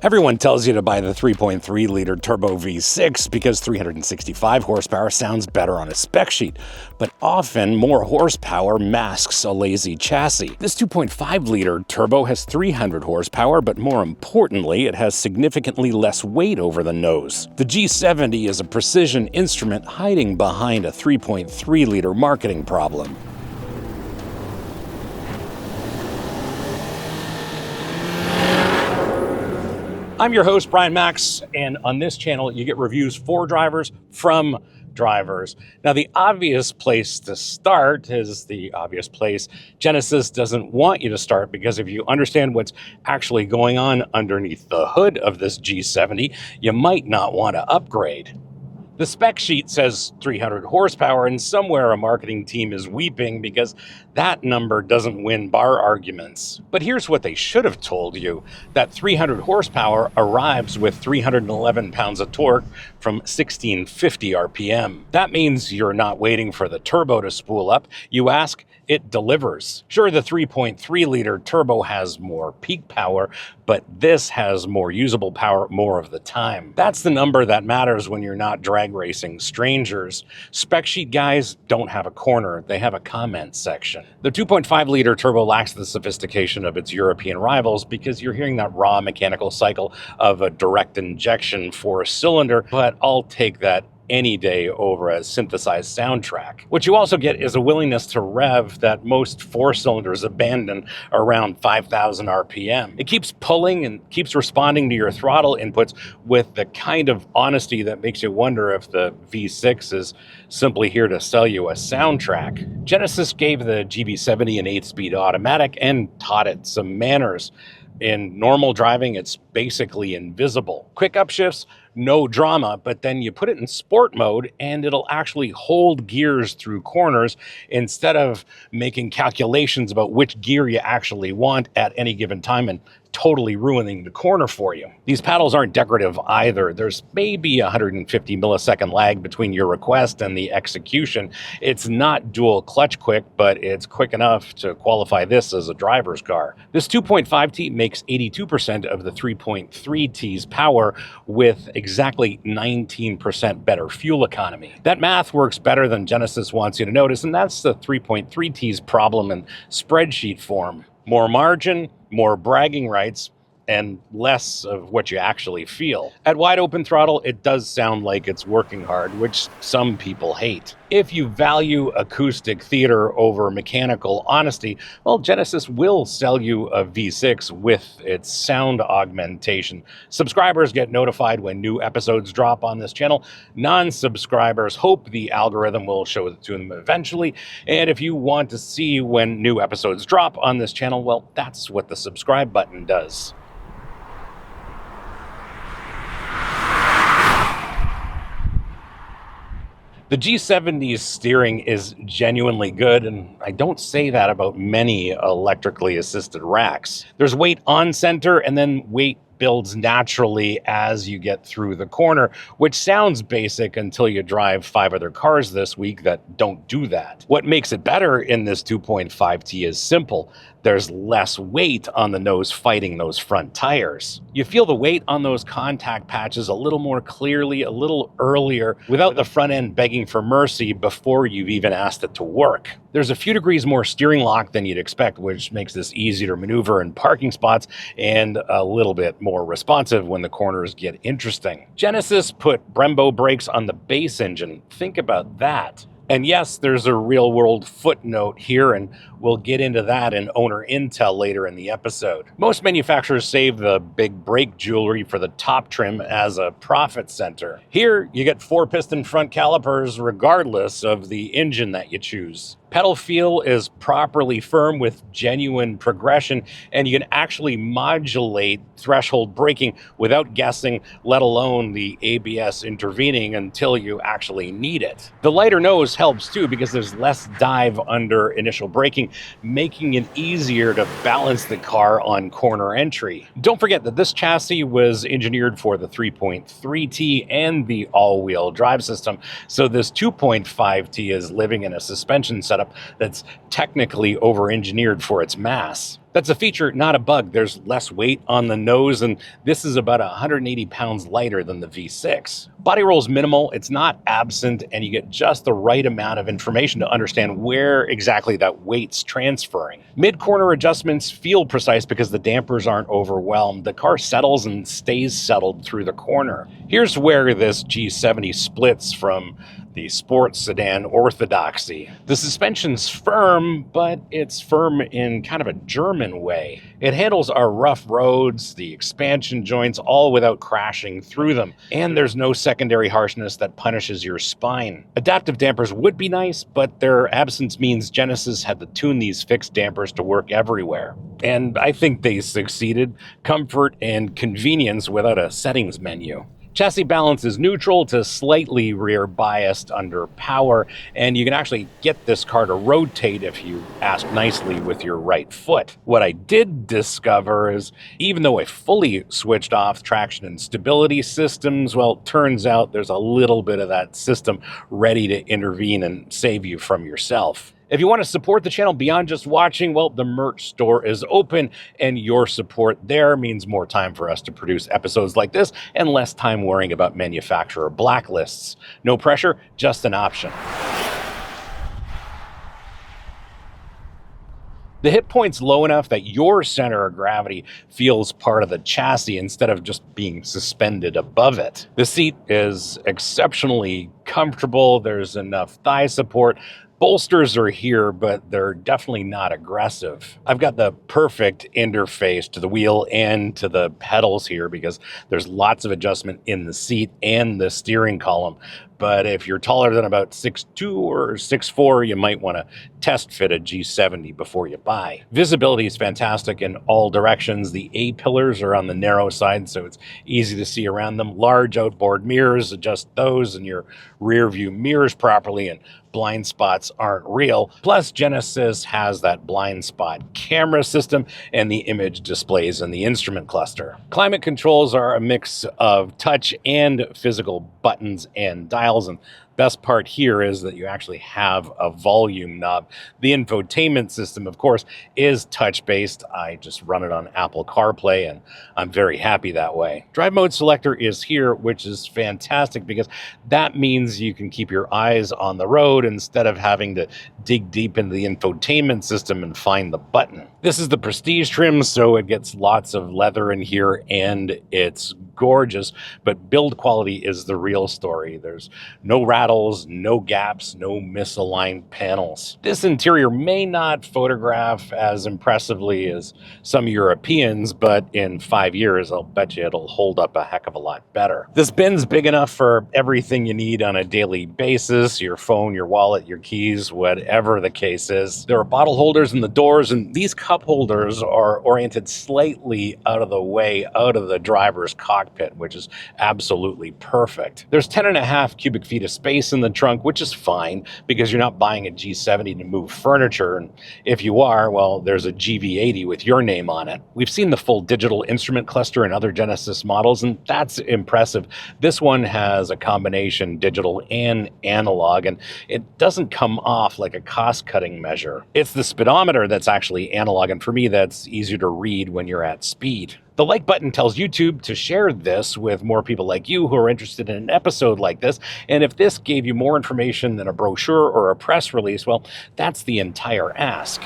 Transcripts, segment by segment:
Everyone tells you to buy the 3.3-liter turbo V6 because 365 horsepower sounds better on a spec sheet, but often more horsepower masks a lazy chassis. This 2.5-liter turbo has 300 horsepower, but more importantly, it has significantly less weight over the nose. The G70 is a precision instrument hiding behind a 3.3-liter marketing problem. I'm your host, Brian Makse, and on this channel, you get reviews for drivers from drivers. Now, the obvious place to start is the obvious place Genesis doesn't want you to start, because if you understand what's actually going on underneath the hood of this G70, you might not want to upgrade. The spec sheet says 300 horsepower, and somewhere a marketing team is weeping because that number doesn't win bar arguments. But here's what they should have told you: that 300 horsepower arrives with 311 pounds of torque from 1650 RPM. That means you're not waiting for the turbo to spool up. You ask, it delivers. Sure, the 3.3-liter turbo has more peak power, but this has more usable power more of the time. That's the number that matters when you're not drag racing strangers. Spec sheet guys don't have a corner, they have a comment section. The 2.5-liter turbo lacks the sophistication of its European rivals because you're hearing that raw mechanical cycle of a direct injection four-cylinder, but I'll take that any day over a synthesized soundtrack. What you also get is a willingness to rev that most four-cylinders abandon around 5,000 RPM. It keeps pulling and keeps responding to your throttle inputs with the kind of honesty that makes you wonder if the V6 is simply here to sell you a soundtrack. Genesis gave the GB70 an 8-speed automatic and taught it some manners. In normal driving, it's basically invisible. Quick upshifts, no drama, but then you put it in sport mode and it'll actually hold gears through corners instead of making calculations about which gear you actually want at any given time and totally ruining the corner for you. These paddles aren't decorative either. There's maybe 150 millisecond lag between your request and the execution. It's not dual clutch quick, but it's quick enough to qualify this as a driver's car. This 2.5T makes 82% of the 3.3T's power with exactly 19% better fuel economy. That math works better than Genesis wants you to notice, and that's the 3.3T's problem in spreadsheet form. More margin, more bragging rights, and less of what you actually feel. At wide open throttle, it does sound like it's working hard, which some people hate. If you value acoustic theater over mechanical honesty, well, Genesis will sell you a V6 with its sound augmentation. Subscribers get notified when new episodes drop on this channel. Non-subscribers hope the algorithm will show it to them eventually. And if you want to see when new episodes drop on this channel, well, that's what the subscribe button does. The G70's steering is genuinely good, and I don't say that about many electrically assisted racks. There's weight on center, and then weight builds naturally as you get through the corner, which sounds basic until you drive 5 other cars this week that don't do that. What makes it better in this 2.5T is simple. There's less weight on the nose fighting those front tires. You feel the weight on those contact patches a little more clearly, a little earlier, without the front end begging for mercy before you've even asked it to work. There's a few degrees more steering lock than you'd expect, which makes this easier to maneuver in parking spots and a little bit more responsive when the corners get interesting. Genesis put Brembo brakes on the base engine. Think about that. And yes, there's a real-world footnote here, and we'll get into that in owner intel later in the episode. Most manufacturers save the big brake jewelry for the top trim as a profit center. Here, you get 4-piston front calipers regardless of the engine that you choose. Pedal feel is properly firm with genuine progression, and you can actually modulate threshold braking without guessing, let alone the ABS intervening until you actually need it. The lighter nose helps too, because there's less dive under initial braking, making it easier to balance the car on corner entry. Don't forget that this chassis was engineered for the 3.3T and the all-wheel drive system, so this 2.5T is living in a suspension setup that's technically over-engineered for its mass. That's a feature, not a bug. There's less weight on the nose, and this is about 180 pounds lighter than the V6. Body roll's minimal, it's not absent, and you get just the right amount of information to understand where exactly that weight's transferring. Mid-corner adjustments feel precise because the dampers aren't overwhelmed. The car settles and stays settled through the corner. Here's where this G70 splits from the sports sedan orthodoxy. The suspension's firm, but it's firm in kind of a German way. It handles our rough roads, the expansion joints, all without crashing through them. And there's no secondary harshness that punishes your spine. Adaptive dampers would be nice, but their absence means Genesis had to tune these fixed dampers to work everywhere. And I think they succeeded. Comfort and convenience without a settings menu. Chassis balance is neutral to slightly rear biased under power, and you can actually get this car to rotate if you ask nicely with your right foot. What I did discover is, even though I fully switched off traction and stability systems, well, turns out there's a little bit of that system ready to intervene and save you from yourself. If you want to support the channel beyond just watching, well, the merch store is open, and your support there means more time for us to produce episodes like this and less time worrying about manufacturer blacklists. No pressure, just an option. The hip point's low enough that your center of gravity feels part of the chassis instead of just being suspended above it. The seat is exceptionally comfortable. There's enough thigh support. Bolsters are here, but they're definitely not aggressive. I've got the perfect interface to the wheel and to the pedals here because there's lots of adjustment in the seat and the steering column. But if you're taller than about 6'2" or 6'4", you might want to test fit a G70 before you buy. Visibility is fantastic in all directions. The A-pillars are on the narrow side, so it's easy to see around them. Large outboard mirrors, adjust those in your rear view mirrors properly, and blind spots aren't real. Plus, Genesis has that blind spot camera system and the image displays in the instrument cluster. Climate controls are a mix of touch and physical buttons and dials, and best part here is that you actually have a volume knob. The infotainment system, of course, is touch-based. I just run it on Apple CarPlay, and I'm very happy that way. Drive mode selector is here, which is fantastic because that means you can keep your eyes on the road instead of having to dig deep into the infotainment system and find the button. This is the Prestige trim, so it gets lots of leather in here, and it's gorgeous, but build quality is the real story. There's no rattles, no gaps, no misaligned panels. This interior may not photograph as impressively as some Europeans, but in 5 years, I'll bet you it'll hold up a heck of a lot better. This bin's big enough for everything you need on a daily basis, your phone, your wallet, your keys, whatever the case is. There are bottle holders in the doors, and these cup holders are oriented slightly out of the way, out of the driver's cockpit, which is absolutely perfect. There's 10.5 cubic feet of space in the trunk, which is fine because you're not buying a G70 to move furniture. And if you are, well, there's a GV80 with your name on it. We've seen the full digital instrument cluster in other Genesis models, and that's impressive. This one has a combination digital and analog, and it doesn't come off like a cost-cutting measure. It's the speedometer that's actually analog, and for me, that's easier to read when you're at speed. The like button tells YouTube to share this with more people like you who are interested in an episode like this. And if this gave you more information than a brochure or a press release, well, that's the entire ask.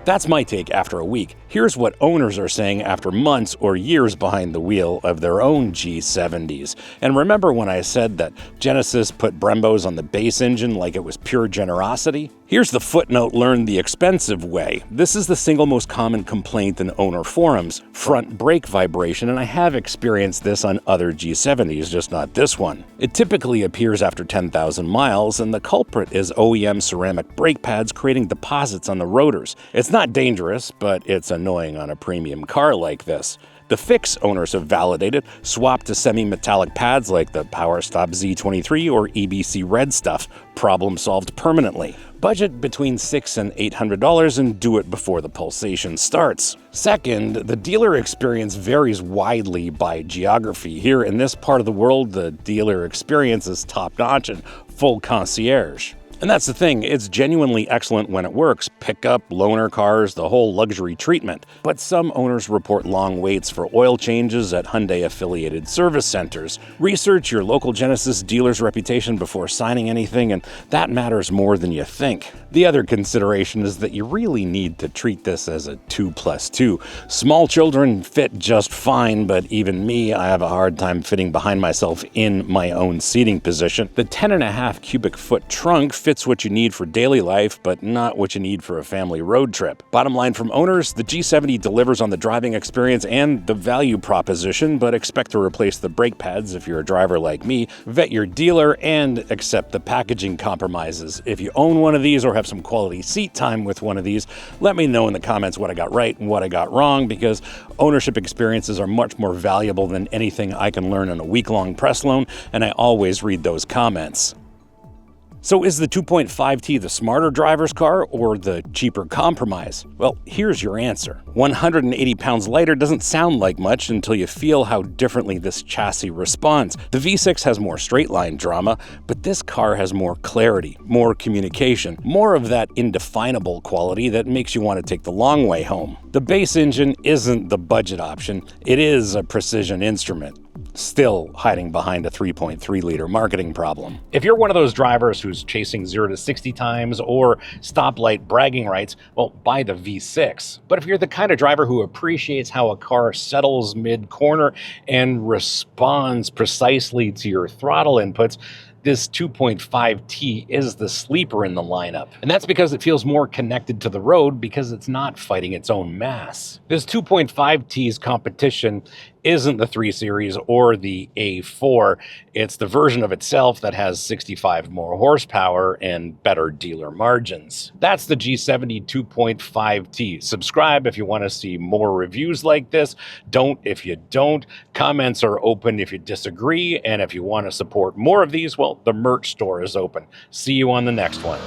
That's my take after a week. Here's what owners are saying after months or years behind the wheel of their own G70s. And remember when I said that Genesis put Brembos on the base engine like it was pure generosity? Here's the footnote learned the expensive way. This is the single most common complaint in owner forums, front brake vibration, and I have experienced this on other G70s, just not this one. It typically appears after 10,000 miles, and the culprit is OEM ceramic brake pads creating deposits on the rotors. It's not dangerous, but it's annoying on a premium car like this. The fix owners have validated, swapped to semi-metallic pads like the PowerStop Z23 or EBC Red stuff. Problem solved permanently. Budget between $600 and $800 and do it before the pulsation starts. Second, the dealer experience varies widely by geography. Here in this part of the world, the dealer experience is top-notch and full concierge. And that's the thing, it's genuinely excellent when it works. Pickup, loaner cars, the whole luxury treatment. But some owners report long waits for oil changes at Hyundai-affiliated service centers. Research your local Genesis dealer's reputation before signing anything, and that matters more than you think. The other consideration is that you really need to treat this as a 2+2. Small children fit just fine, but even me, I have a hard time fitting behind myself in my own seating position. The 10.5 cubic foot trunk fits what you need for daily life, but not what you need for a family road trip. Bottom line from owners, the G70 delivers on the driving experience and the value proposition, but expect to replace the brake pads if you're a driver like me. Vet your dealer and accept the packaging compromises. If you own one of these or have some quality seat time with one of these, let me know in the comments what I got right and what I got wrong, because ownership experiences are much more valuable than anything I can learn in a week-long press loan, and I always read those comments. So is the 2.5T the smarter driver's car or the cheaper compromise? Well, here's your answer. 180 pounds lighter doesn't sound like much until you feel how differently this chassis responds. The V6 has more straight-line drama, but this car has more clarity, more communication, more of that indefinable quality that makes you want to take the long way home. The base engine isn't the budget option, it is a precision instrument, still hiding behind a 3.3-liter marketing problem. If you're one of those drivers who's chasing 0 to 60 times or stoplight bragging rights, well, buy the V6. But if you're the kind of driver who appreciates how a car settles mid-corner and responds precisely to your throttle inputs, this 2.5T is the sleeper in the lineup. And that's because it feels more connected to the road because it's not fighting its own mass. This 2.5T's competition isn't the 3 Series or the A4. It's the version of itself that has 65 more horsepower and better dealer margins. That's the G70 2.5T. Subscribe if you want to see more reviews like this. Don't if you don't. Comments are open if you disagree. And if you want to support more of these, well, the merch store is open. See you on the next one.